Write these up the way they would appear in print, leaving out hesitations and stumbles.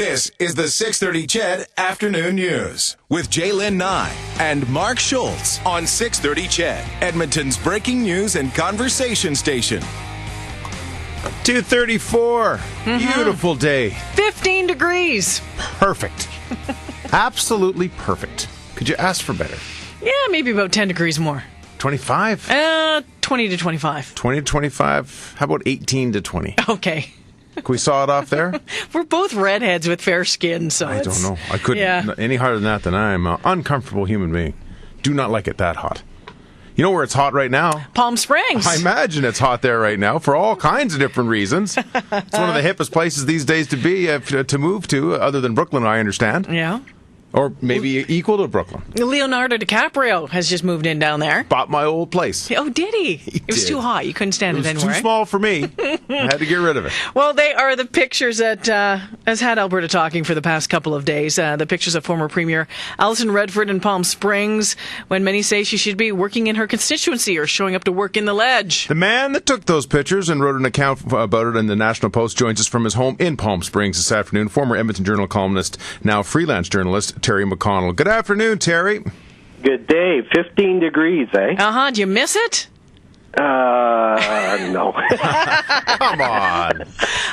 This is the 6:30 CHED Afternoon News with Jaylen Nye and Mark Schultz on 6:30 CHED, Edmonton's breaking news and conversation station. 2:34. Beautiful day. 15 degrees. Perfect. Absolutely perfect. Could you ask for better? Yeah, maybe about 10 degrees more. 25? 20 to 25. 20 to 25? How about 18 to 20? Okay. Can we saw it off there? We're both redheads with fair skin, so I don't know. I couldn't any harder than that. I'm an uncomfortable human being. Do not like it that hot. You know where it's hot right now? Palm Springs. I imagine it's hot there right now for all kinds of different reasons. It's one of the hippest places these days to be, to move to, other than Brooklyn, I understand. Yeah. Or maybe equal to Brooklyn. Leonardo DiCaprio has just moved in down there. Bought my old place. Oh, did he? It was too hot. You couldn't stand it anywhere. It was too small for me. I had to get rid of it. Well, they are the pictures that has had Alberta talking for the past couple of days. The pictures of former Premier Allison Redford in Palm Springs, when many say she should be working in her constituency or showing up to work in the Ledge. The man that took those pictures and wrote an account about it in the National Post joins us from his home in Palm Springs this afternoon. Former Edmonton Journal columnist, now freelance journalist, Terry McConnell. Good afternoon, Terry. Good day. 15 degrees, eh? Do you miss it? No. Come on.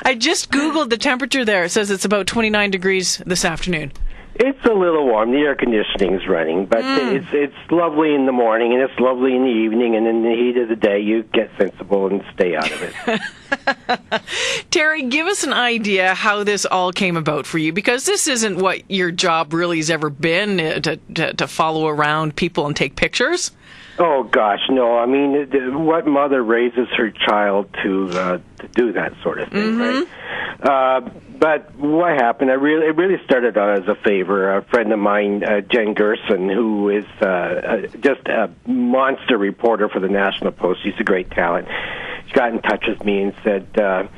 I just Googled the temperature there. It says it's about 29 degrees this afternoon. It's a little warm. The air conditioning's running, but it's lovely in the morning, and it's lovely in the evening, and in the heat of the day, you get sensible and stay out of it. Terry, give us an idea how this all came about for you, because this isn't what your job really has ever been, to follow around people and take pictures. Oh, gosh, no. I mean, what mother raises her child to do that sort of thing, right? But what happened, it really started out as a favor. A friend of mine, Jen Gerson, who is just a monster reporter for the National Post. She's a great talent. She got in touch with me and said,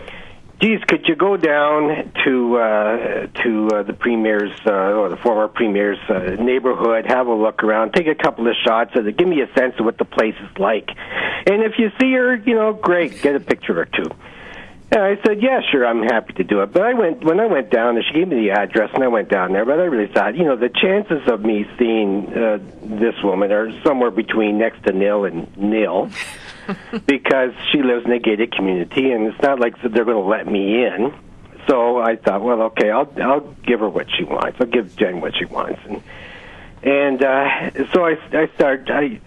geez, could you go down to the premier's or the former premier's neighborhood, have a look around, take a couple of shots of it, give me a sense of what the place is like, and if you see her, great, get a picture or two. And I said, yeah, sure, I'm happy to do it. But when I went down there, she gave me the address, and I went down there. But I really thought, the chances of me seeing this woman are somewhere between next to nil and nil. Because she lives in a gated community, and it's not like they're going to let me in. So I thought, well, okay, I'll give her what she wants. I'll give Jen what she wants, and so I start. I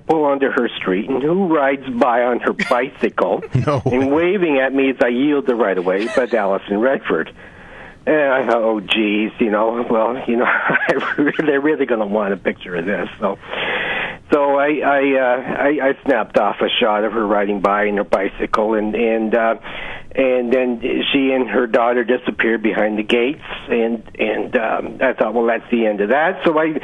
pull onto her street, and who rides by on her bicycle and waving at me as I yield the right of way? But Allison Redford. And I thought, oh, geez, they're really going to want a picture of this. So I snapped off a shot of her riding by in her bicycle, and then she and her daughter disappeared behind the gates, and I thought, well, that's the end of that. So I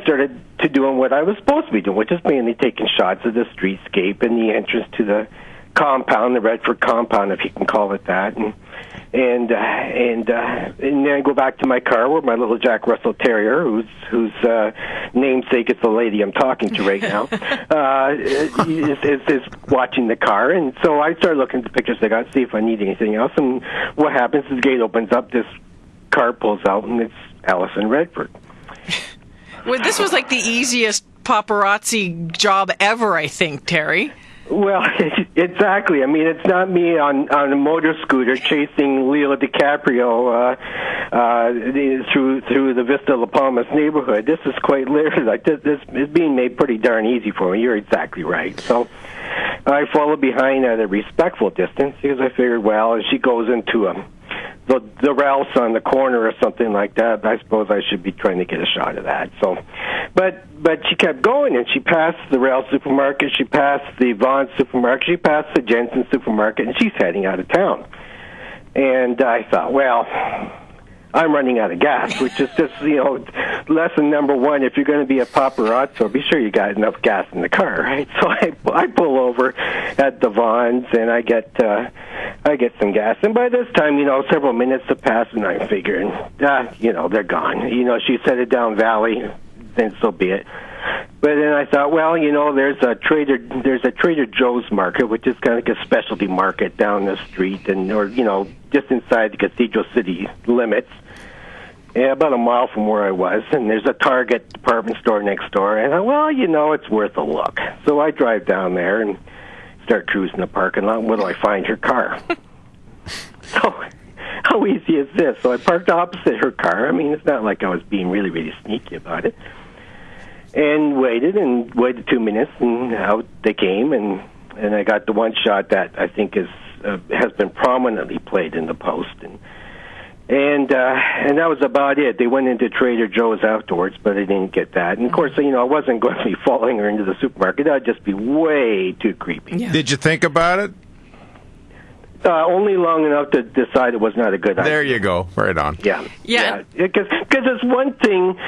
started to doing what I was supposed to be doing, which is mainly taking shots of the streetscape and the entrance to the compound, the Redford compound, if you can call it that, and then I go back to my car where my little Jack Russell Terrier, whose namesake is the lady I'm talking to right now, is watching the car. And so I started looking at the pictures I got, see if I need anything else. And what happens is the gate opens up, this car pulls out, and it's Allison Redford. Well, this was like the easiest paparazzi job ever, I think, Terry. Well, exactly. I mean, it's not me on a motor scooter chasing Leo DiCaprio through the Vista La Palmas neighborhood. This is quite literally like this is being made pretty darn easy for me. You're exactly right. So I follow behind at a respectful distance because I figured, well, if she goes into the Ralph's on the corner or something like that, I suppose I should be trying to get a shot of that. So, but she kept going, and she passed the Ralph's supermarket, she passed the Vaughn's supermarket, she passed the Jensen supermarket, and she's heading out of town. And I thought, well, I'm running out of gas, which is just, lesson number one. If you're going to be a paparazzo, be sure you got enough gas in the car, right? So I pull over at the Vaughn's, and I get some gas. And by this time, several minutes have passed, and I'm figuring, they're gone. She's headed down valley, then so be it. But then I thought, well, there's a Trader Joe's market, which is kind of like a specialty market down the street, or just inside the Cathedral City limits, about a mile from where I was. And there's a Target department store next door. And I thought, well, it's worth a look. So I drive down there and start cruising the parking lot. What do I find? Her car. So how easy is this? So I parked opposite her car. I mean, it's not like I was being really, really sneaky about it. And waited 2 minutes, and out they came, and I got the one shot that I think has been prominently played in the Post, and that was about it. They went into Trader Joe's afterwards, but I didn't get that. And of course, I wasn't going to be following her into the supermarket. That'd just be way too creepy. Yeah. Did you think about it? Only long enough to decide it was not a good idea. There you go. Right on. Yeah. Because it's one thing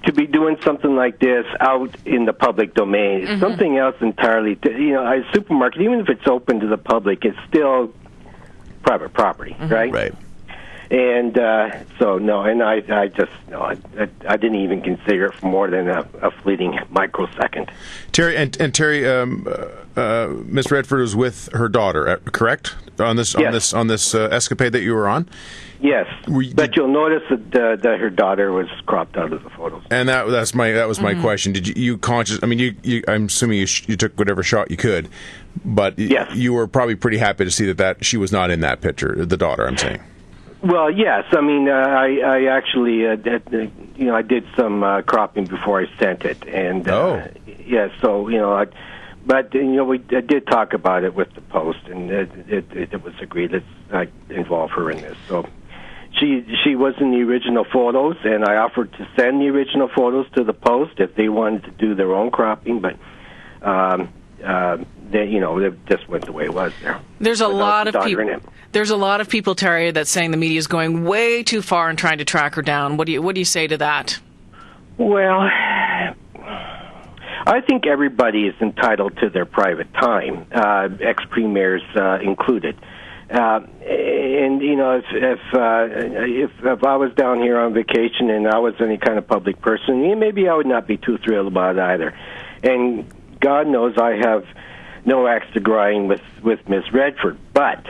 to be doing something like this out in the public domain. It's something else entirely. A supermarket, even if it's open to the public, it's still private property, right? Right. And so no, and I didn't even consider it for more than a fleeting microsecond. Terry and Terry, Miss Redford was with her daughter, correct? On this escapade that you were on. Yes, but you'll notice that her daughter was cropped out of the photos. And that was my question. Did you conscious? I mean, I'm assuming you took whatever shot you could, but yes. You were probably pretty happy to see that she was not in that picture. The daughter, I'm saying. Well, yes. I mean, I actually, I did some cropping before I sent it, and yeah. So we did talk about it with the Post, and it was agreed that I involve her in this. So she was in the original photos, and I offered to send the original photos to the Post if they wanted to do their own cropping, but it just went the way it was there. There's a lot of people. There's a lot of people, Terry, that's saying the media is going way too far in trying to track her down. What do you say to that? Well, I think everybody is entitled to their private time, ex-premiers included. And if I was down here on vacation and I was any kind of public person, maybe I would not be too thrilled about it either. And God knows I have no axe to grind with Miss Redford, but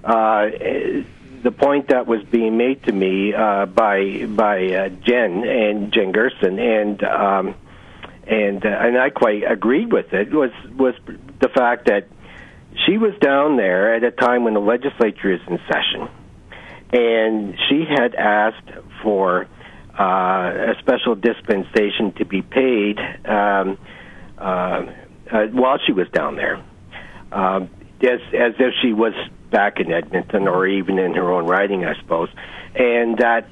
the point that was being made to me by Jen Gerson, and I quite agreed with it, was the fact that she was down there at a time when the legislature is in session, and she had asked for a special dispensation to be paid while she was down there, as if she was back in Edmonton, or even in her own writing, I suppose, and that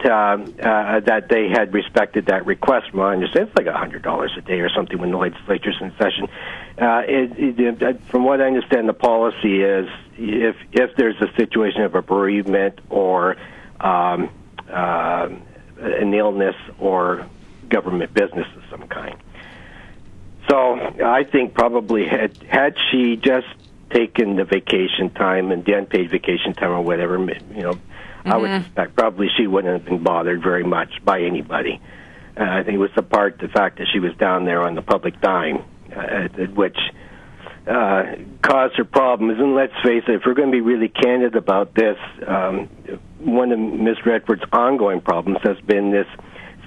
they had respected that request. From what I understand, it's like $100 a day or something when the legislature's in session. From what I understand, the policy is if there's a situation of a bereavement or an illness or government business of some kind. So I think probably had she just taken the vacation time and the unpaid vacation time or whatever, I would suspect probably she wouldn't have been bothered very much by anybody. I think it was the fact that she was down there on the public dime, which caused her problems. And let's face it, if we're going to be really candid about this, one of Ms. Redford's ongoing problems has been this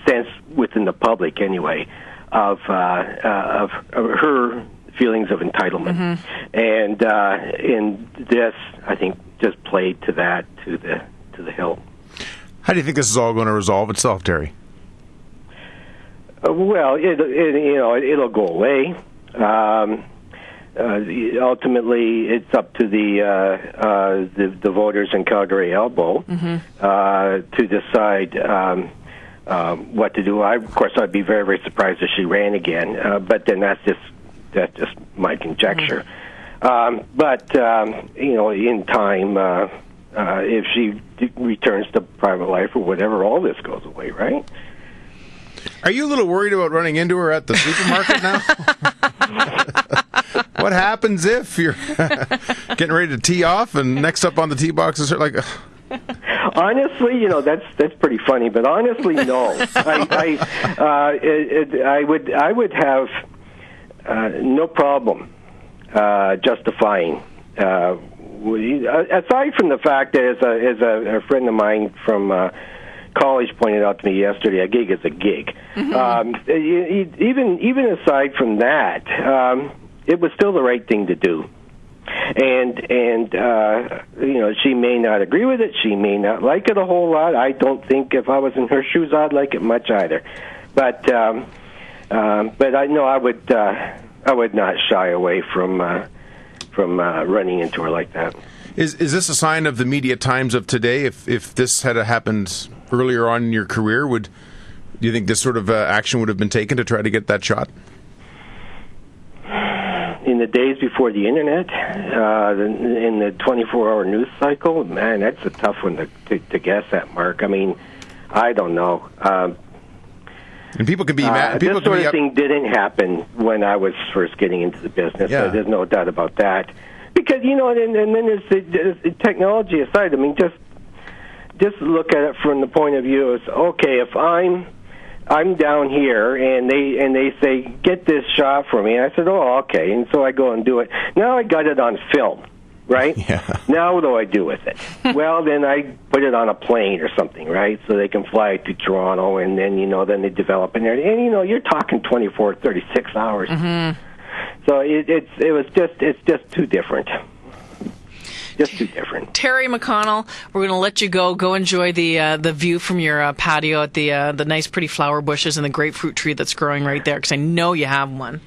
sense within the public, anyway, of her feelings of entitlement, and in this, I think, just played to that to the hill. How do you think this is all going to resolve itself, Terry? Well, it'll go away. Ultimately, it's up to the voters in Calgary Elbow to decide what to do. Of course, I'd be very, very surprised if she ran again. But then that's just my conjecture. But in time, if she returns to private life or whatever, all this goes away, right? Are you a little worried about running into her at the supermarket now? What happens if you're getting ready to tee off and next up on the tee box is her, like... Honestly, that's pretty funny. But honestly, no. I would have no problem justifying. Aside from the fact that, as a friend of mine from college pointed out to me yesterday, a gig is a gig. Even aside from that, it was still the right thing to do. And she may not agree with it. She may not like it a whole lot. I don't think if I was in her shoes, I'd like it much either. But I know I would not shy away from running into her like that. Is this a sign of the media times of today? If this had happened earlier on in your career, do you think this sort of action would have been taken to try to get that shot? In the days before the internet, in the 24-hour news cycle, man, that's a tough one to guess at, Mark. I mean, I don't know. And people can be mad. This sort of thing didn't happen when I was first getting into the business. Yeah. So there's no doubt about that. Because, and then there's the technology aside. I mean, just look at it from the point of view of, okay, if I'm down here and they say, get this shot for me. And I said, oh, okay. And so I go and do it. Now I got it on film, right? Yeah. Now what do I do with it? Well, then I put it on a plane or something, right? So they can fly it to Toronto, and then, then they develop it. And, you're talking 24, 36 hours. Mm-hmm. So it's just too different. Just too different. Terry McConnell, we're going to let you go enjoy the view from your patio at the nice, pretty flower bushes and the grapefruit tree that's growing right there, because I know you have one.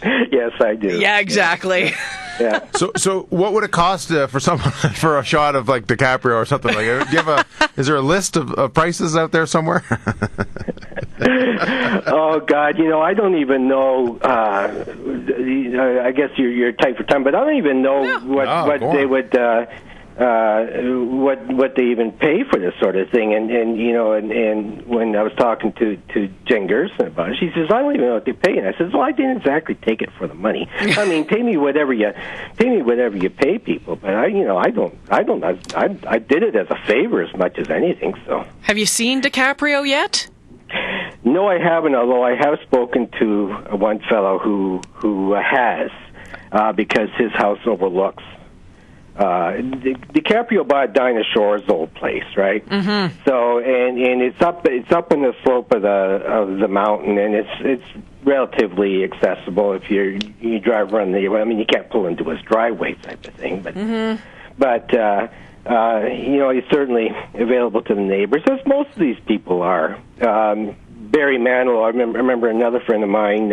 Yes, I do. Yeah, exactly. Yeah. So what would it cost for someone for a shot of like DiCaprio or something like that? Do you have is there a list of prices out there somewhere? Oh God, I don't even know. I guess you're tight for time, but I don't even know what they would. What they even pay for this sort of thing, and when I was talking to Jen Gerson about it, she says, I don't even know what they pay. And I says, well, I didn't exactly take it for the money. I mean, pay me whatever you pay people, but I did it as a favor as much as anything. So, have you seen DiCaprio yet? No, I haven't. Although I have spoken to one fellow who has, because his house overlooks. DiCaprio bought Dinah Shore's old place, right? Mm-hmm. So, and it's up in the slope of the mountain, and it's relatively accessible if you drive around you can't pull into his driveway type of thing, but he's certainly available to the neighbors, as most of these people are. Barry Manilow, I remember another friend of mine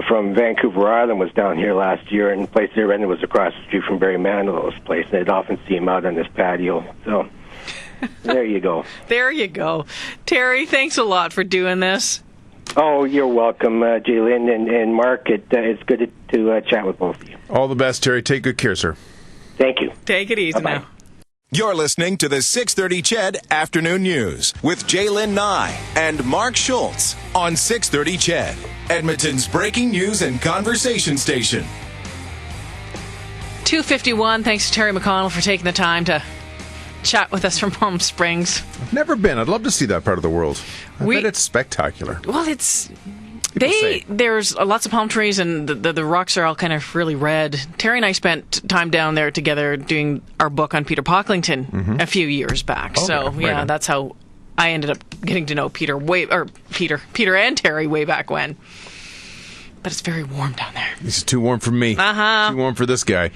from Vancouver Island was down here last year, and the place they rented was across the street from Barry Manilow's place, and I'd often see him out on his patio. So there you go. There you go. Terry, thanks a lot for doing this. Oh, you're welcome, Jaylyn and Mark. It's good to chat with both of you. All the best, Terry. Take good care, sir. Thank you. Take it easy Bye-bye. now. You're listening to the 630 CHED Afternoon News with Jaylyn Nye and Mark Schultz on 630 CHED, Edmonton's breaking news and conversation station. 2:51. Thanks to Terry McConnell for taking the time to chat with us from Palm Springs. I've never been. I'd love to see that part of the world. I bet it's spectacular. Well, there's lots of palm trees, and the rocks are all kind of really red. Terry and I spent time down there together doing our book on Peter Pocklington a few years back. Okay, So right. That's how I ended up getting to know Peter and Terry way back when. But it's very warm down there. This is too warm for me. Too warm for this guy.